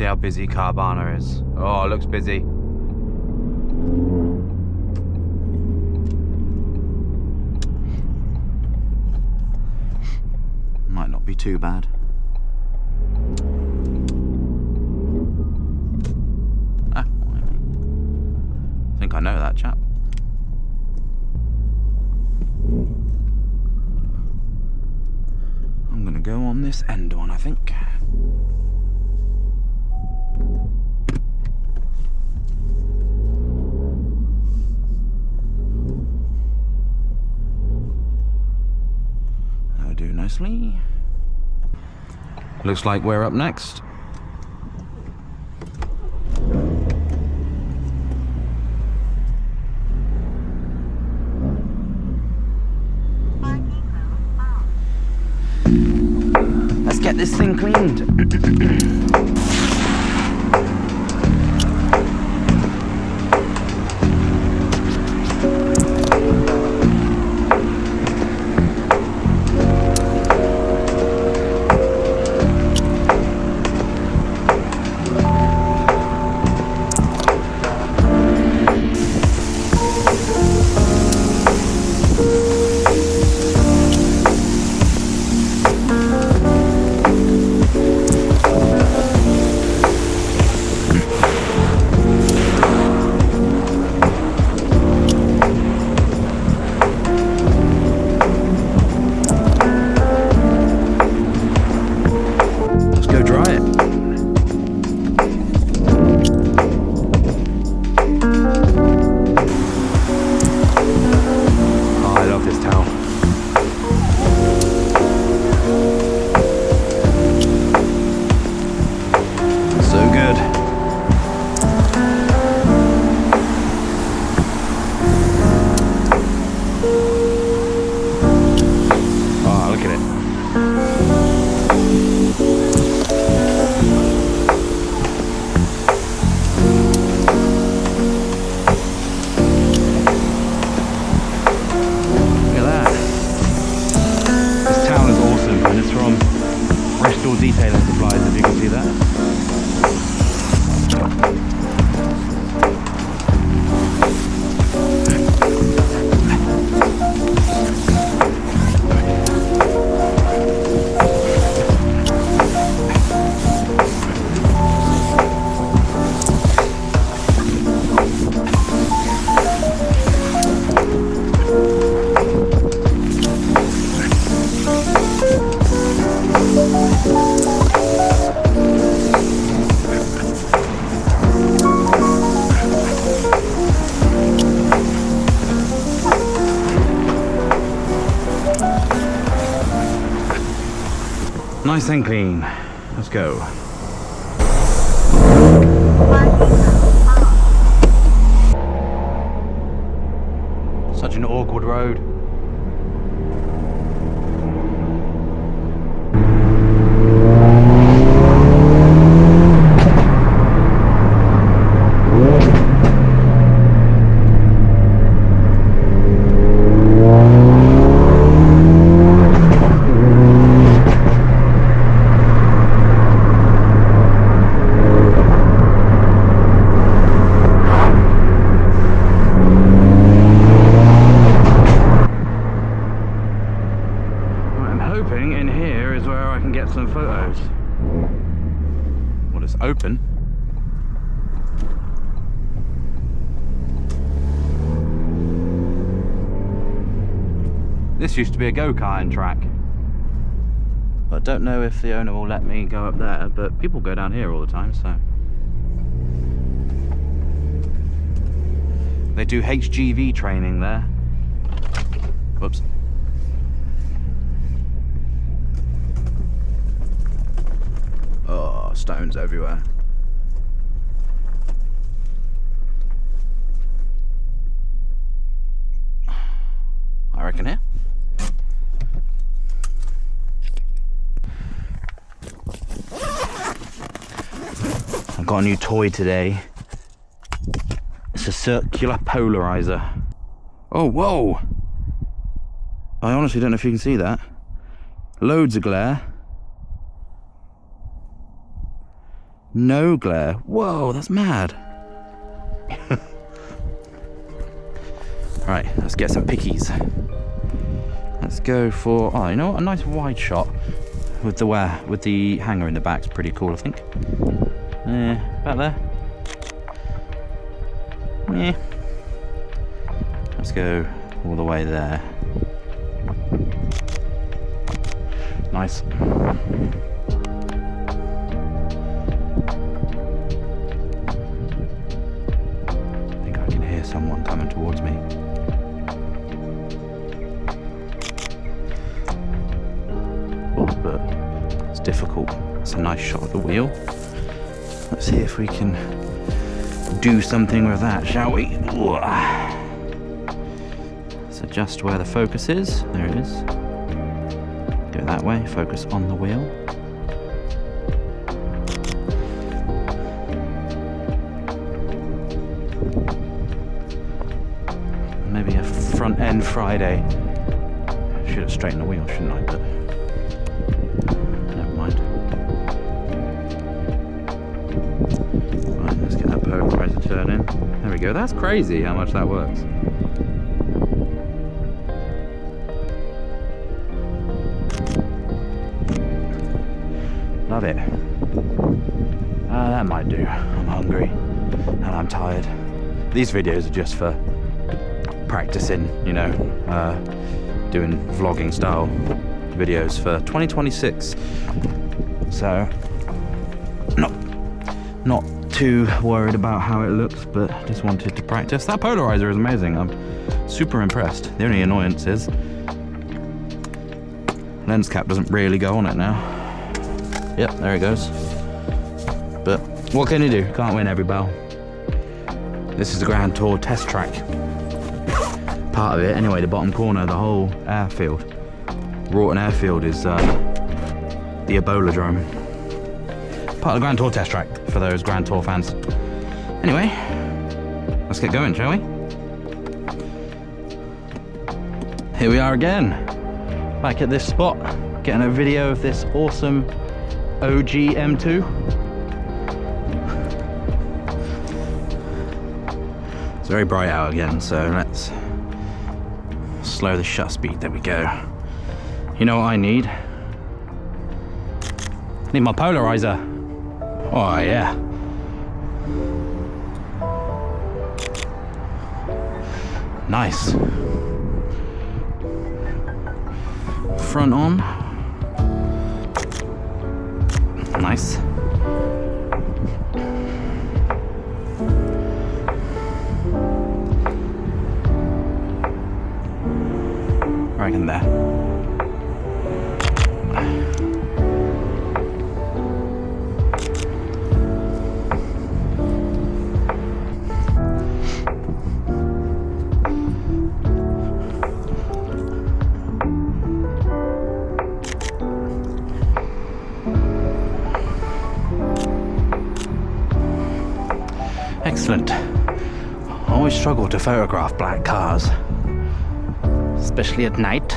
see how busy Carvana is. Oh, it looks busy. Might not be too bad. Ah, I think I know that chap. I'm gonna go on this end one, I think. That'll do nicely. Looks like we're up next. Let's get this thing cleaned. Detailing supplies, if you can see that. Nice and clean. Let's go. Such an awkward road. In here is where I can get some photos. Well, it's open. This used to be a go-karting track, but I don't know if the owner will let me go up there, but people go down here all the time, so. They do HGV training there. Whoops. Oh, stones everywhere. I reckon here. I've got a new toy today. It's a circular polarizer. Oh, whoa! I honestly don't know if you can see that. Loads of glare. No glare. Whoa, that's mad. Right, let's get some pickies. Let's go for, oh, you know what? A nice wide shot with the hanger in the back's pretty cool, I think. About there. Yeah. Let's go all the way there. Nice. I think I can hear someone coming towards me. But it's difficult. It's a nice shot of the wheel. Let's see if we can do something with that, shall we? Let's adjust where the focus is. There it is. Go that way, focus on the wheel. Maybe a front end Friday. Should have straightened the wheel, shouldn't I? But never mind. Right, let's get that polarizer turning. There we go. That's crazy how much that works. Love it. That might do. I'm hungry and I'm tired. These videos are just for practicing, you know, doing vlogging style videos for 2026. So not too worried about how it looks, but just wanted to practice. That polarizer is amazing. I'm super impressed. The only annoyance is lens cap doesn't really go on it now. Yep, there it goes. But what can you do? Can't win every battle. This is the Grand Tour test track. Part of it, anyway, the bottom corner, the whole airfield. Rawton Airfield is the Ebola drome. Part of the Grand Tour test track for those Grand Tour fans. Anyway, let's get going, shall we? Here we are again, back at this spot, getting a video of this awesome OG M2. It's very bright out again, so let's slow the shutter speed. There we go. You know what I need? I need my polarizer. Oh yeah. Nice. Front on. Nice. Right in there. Excellent. I always struggle to photograph black cars, especially at night.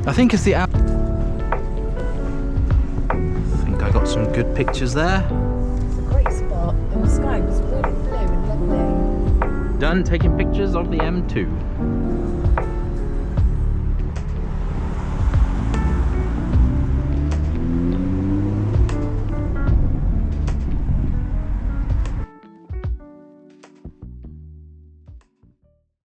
I think it's the I think I got some good pictures there. It's a great spot, and the sky was really blue and lovely. Done taking pictures of the M2.